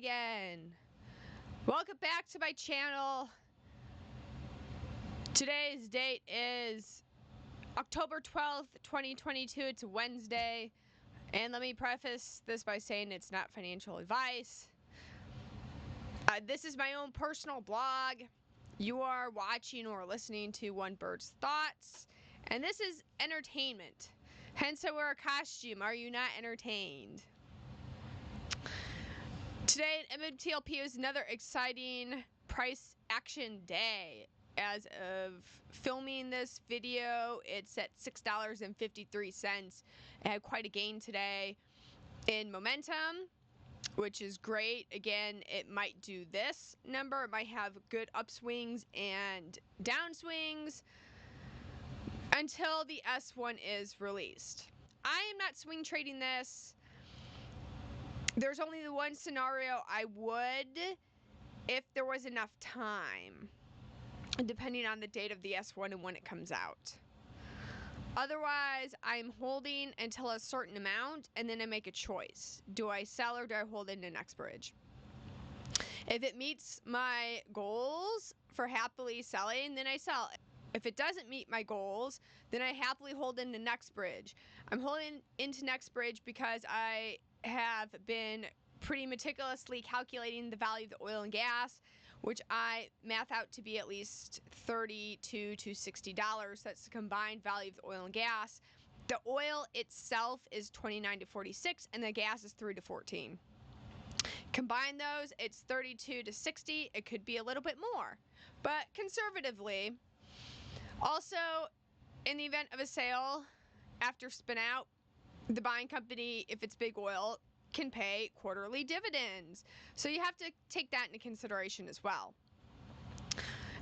again. Welcome back to my channel. Today's date is October 12th, 2022. It's Wednesday. And let me preface this by saying it's not financial advice. This is my own personal blog. You are watching or listening to One Bird's Thoughts. And this is entertainment. Hence, I wear a costume. Are you not entertained? Today at MMTLP is another exciting price action day. As of filming this video, it's at $6.53. It had quite a gain today in momentum, which is great. Again, it might do this number. It might have good upswings and downswings until the S1 is released. I am not swing trading this. There's only the one scenario I would if there was enough time, depending on the date of the S1 and when it comes out. Otherwise, I'm holding until a certain amount and then I make a choice. Do I sell or do I hold into next bridge? If it meets my goals for happily selling, then I sell. If it doesn't meet my goals, then I happily hold into next bridge. I'm holding into next bridge because I have been pretty meticulously calculating the value of the oil and gas, which I math out to be at least $32 to $60. That's the combined value of the oil and gas. The oil itself is $29 to $46, and the gas is $3 to $14. Combine those, it's $32 to $60. It could be a little bit more, but conservatively. Also, in the event of a sale after spin out, the buying company, if it's big oil, can pay quarterly dividends. So you have to take that into consideration as well.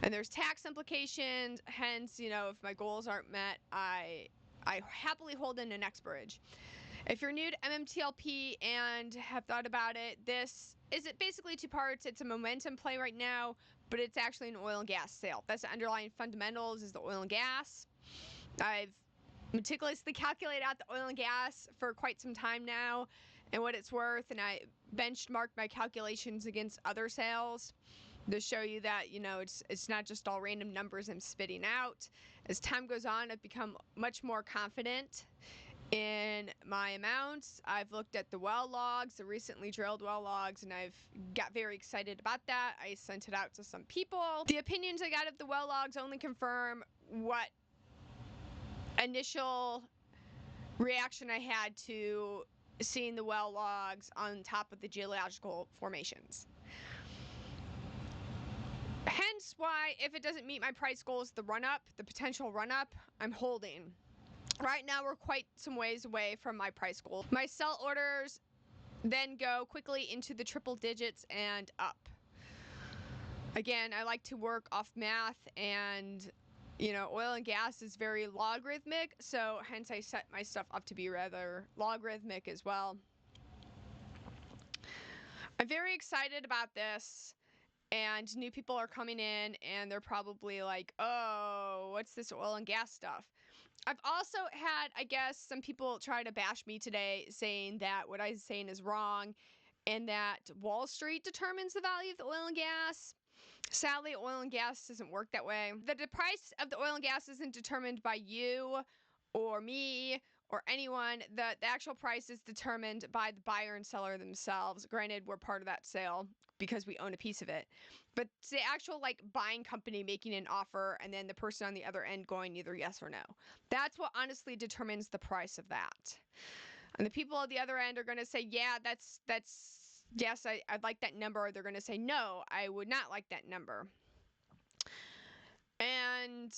And there's tax implications. Hence, if my goals aren't met, I happily hold in the next bridge. If you're new to MMTLP and have thought about it, this is basically two parts. It's a momentum play right now, but it's actually an oil and gas sale. That's the underlying fundamentals, is the oil and gas. I've meticulously calculated out the oil and gas for quite some time now and what it's worth, and I benchmarked my calculations against other sales to show you that it's not just all random numbers I'm spitting out. As time goes on, I've become much more confident in my amounts. I've looked at the well logs, the recently drilled well logs, and I've got very excited about that. I sent it out to some people. The opinions I got of the well logs only confirm what initial reaction I had to seeing the well logs on top of the geological formations. Hence why, if it doesn't meet my price goals, the potential run-up, I'm holding. Right now, we're quite some ways away from my price goal. My sell orders then go quickly into the triple digits and up. Again, I like to work off math, and oil and gas is very logarithmic, so hence I set my stuff up to be rather logarithmic as well. I'm very excited about this, and new people are coming in, and they're probably like, oh, what's this oil and gas stuff? I've also had, I guess, some people try to bash me today, saying that what I'm saying is wrong, and that Wall Street determines the value of the oil and gas. Sadly, oil and gas doesn't work that way. The price of the oil and gas isn't determined by you or me or anyone. The actual price is determined by the buyer and seller themselves. Granted, we're part of that sale because we own a piece of it. But it's the actual buying company making an offer and then the person on the other end going either yes or no. That's what honestly determines the price of that. And the people at the other end are going to say, yeah, that's yes, I'd like that number. Or they're going to say, no, I would not like that number. And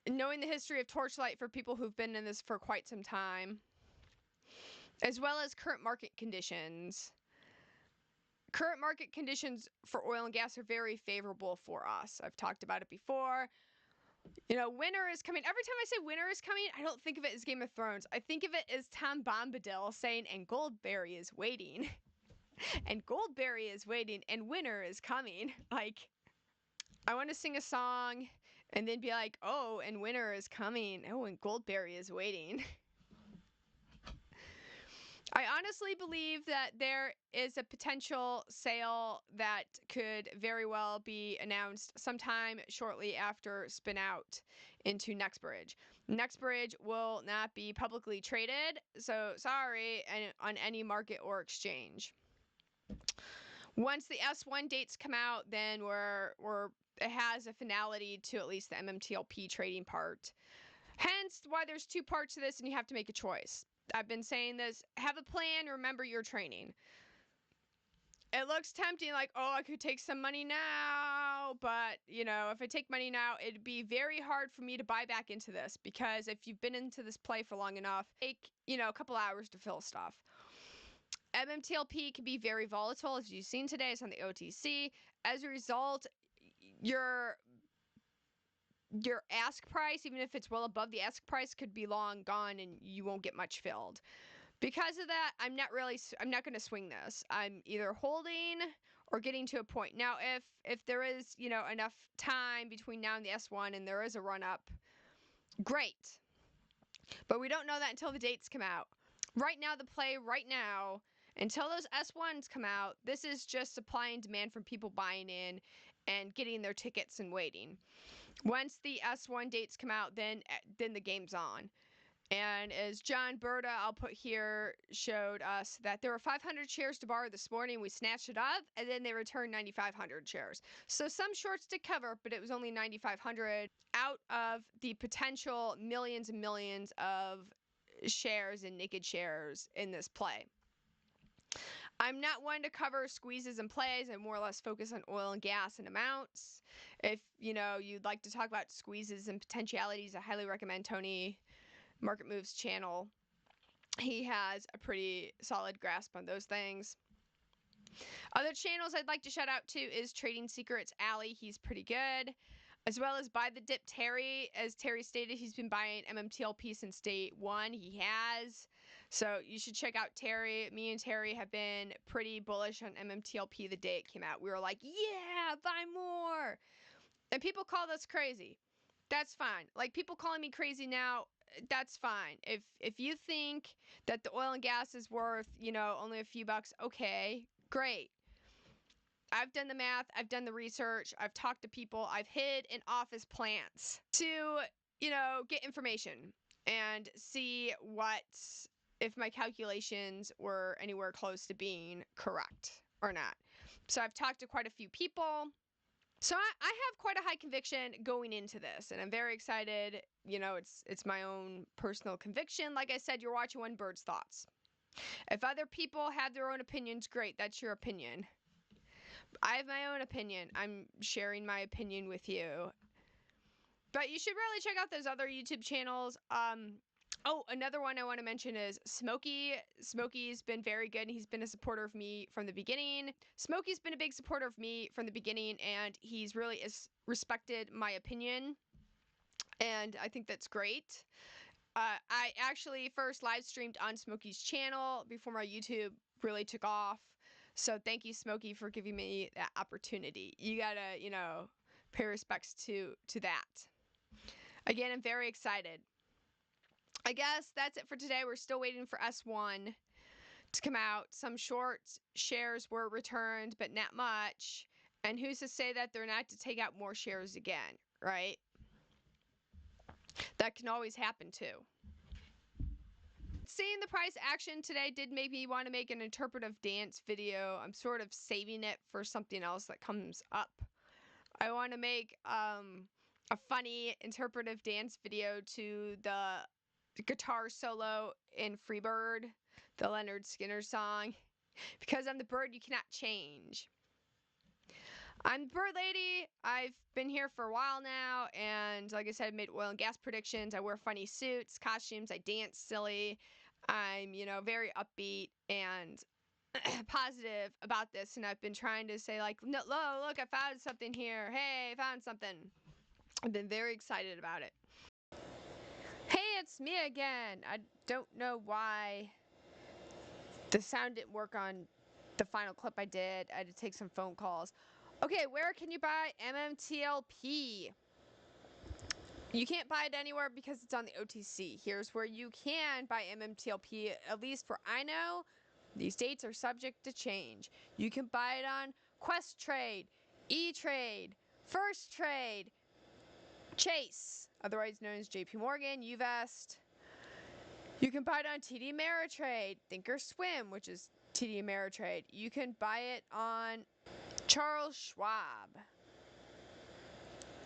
knowing the history of Torchlight for people who've been in this for quite some time, as well as current market conditions. Current market conditions for oil and gas are very favorable for us. I've talked about it before. Winter is coming. Every time I say winter is coming, I don't think of it as Game of Thrones. I think of it as Tom Bombadil saying, and Goldberry is waiting. And Goldberry is waiting, and winter is coming. I want to sing a song and then be like, oh, and winter is coming. Oh, and Goldberry is waiting. I honestly believe that there is a potential sale that could very well be announced sometime shortly after spin out into Nextbridge. Nextbridge will not be publicly traded, so sorry, on any market or exchange. Once the S1 dates come out, then it has a finality to at least the MMTLP trading part. Hence why there's two parts to this and you have to make a choice. I've been saying this, have a plan, remember your training. It looks tempting, like, oh, I could take some money now, but, if I take money now, it'd be very hard for me to buy back into this, because if you've been into this play for long enough, take, a couple hours to fill stuff. MMTLP can be very volatile, as you've seen today. It's on the OTC. As a result, your ask price, even if it's well above the ask price, could be long gone and you won't get much filled. Because of that, I'm not going to swing this. I'm either holding or getting to a point. Now, if there is, enough time between now and the S1 and there is a run up, great. But we don't know that until the dates come out. Right now, the play right now, until those S1s come out, this is just supply and demand from people buying in and getting their tickets and waiting. Once the S1 dates come out, then the game's on. And as John Berta, I'll put here, showed us that there were 500 shares to borrow this morning. We snatched it up, and then they returned 9,500 shares. So some shorts to cover, but it was only 9,500 out of the potential millions and millions of shares and naked shares in this play. I'm not one to cover squeezes and plays. I more or less focus on oil and gas and amounts. If, you'd like to talk about squeezes and potentialities, I highly recommend Tony Market Moves channel. He has a pretty solid grasp on those things. Other channels I'd like to shout out to is Trading Secrets Alley. He's pretty good. As well as Buy the Dip Terry. As Terry stated, he's been buying MMTLP since day one. He has. So you should check out Terry. Me and Terry have been pretty bullish on MMTLP the day it came out. We were like, yeah, buy more. And people called us crazy. That's fine. Like, people calling me crazy now, that's fine. If you think that the oil and gas is worth, only a few bucks, okay, great. I've done the math, I've done the research, I've talked to people, I've hid in office plants to, get information and see if my calculations were anywhere close to being correct or not. So I've talked to quite a few people. So I have quite a high conviction going into this, and I'm very excited. It's my own personal conviction. Like I said, you're watching one bird's thoughts. If other people have their own opinions, great, that's your opinion. I have my own opinion. I'm sharing my opinion with you. But you should really check out those other YouTube channels. Oh, another one I want to mention is Smokey. Smokey's been very good, and he's been a supporter of me from the beginning. Smokey's been a big supporter of me from the beginning, and he's really respected my opinion, and I think that's great. I actually first live streamed on Smokey's channel before my YouTube really took off. So thank you, Smokey, for giving me that opportunity. You gotta, pay respects to that. Again, I'm very excited. I guess that's it for today. We're still waiting for S1 to come out. Some short shares were returned, but not much. And who's to say that they're not to take out more shares again, right? That can always happen too. Seeing the price action today did make me want to make an interpretive dance video. I'm sort of saving it for something else that comes up. I want to make a funny interpretive dance video to the guitar solo in Freebird, the Leonard Skinner song. Because I'm the bird you cannot change. I'm the bird lady. I've been here for a while now, and like I said, I made oil and gas predictions. I wear funny suits, costumes, I dance silly. I'm, very upbeat and positive about this, and I've been trying to say, like, no, look, I found something here. Hey, I found something. I've been very excited about it. Hey, it's me again. I don't know why the sound didn't work on the final clip I did. I had to take some phone calls. Okay, where can you buy MMTLP? You can't buy it anywhere because it's on the OTC. Here's where you can buy MMTLP, at least for I know. These dates are subject to change. You can buy it on Quest Trade, E-Trade, First Trade, Chase, otherwise known as JP Morgan, Uvest. You can buy it on TD Ameritrade, Thinkorswim, which is TD Ameritrade. You can buy it on Charles Schwab.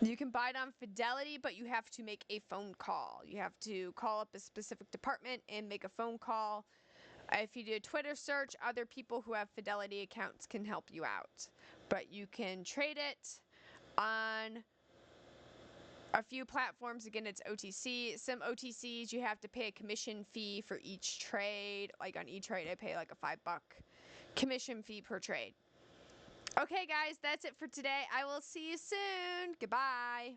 You can buy it on Fidelity, but you have to make a phone call. You have to call up a specific department and make a phone call. If you do a Twitter search, other people who have Fidelity accounts can help you out. But you can trade it on a few platforms. Again, it's OTC. Some OTCs, you have to pay a commission fee for each trade. Like on E-Trade, I pay like a $5 commission fee per trade. Okay, guys, that's it for today. I will see you soon. Goodbye.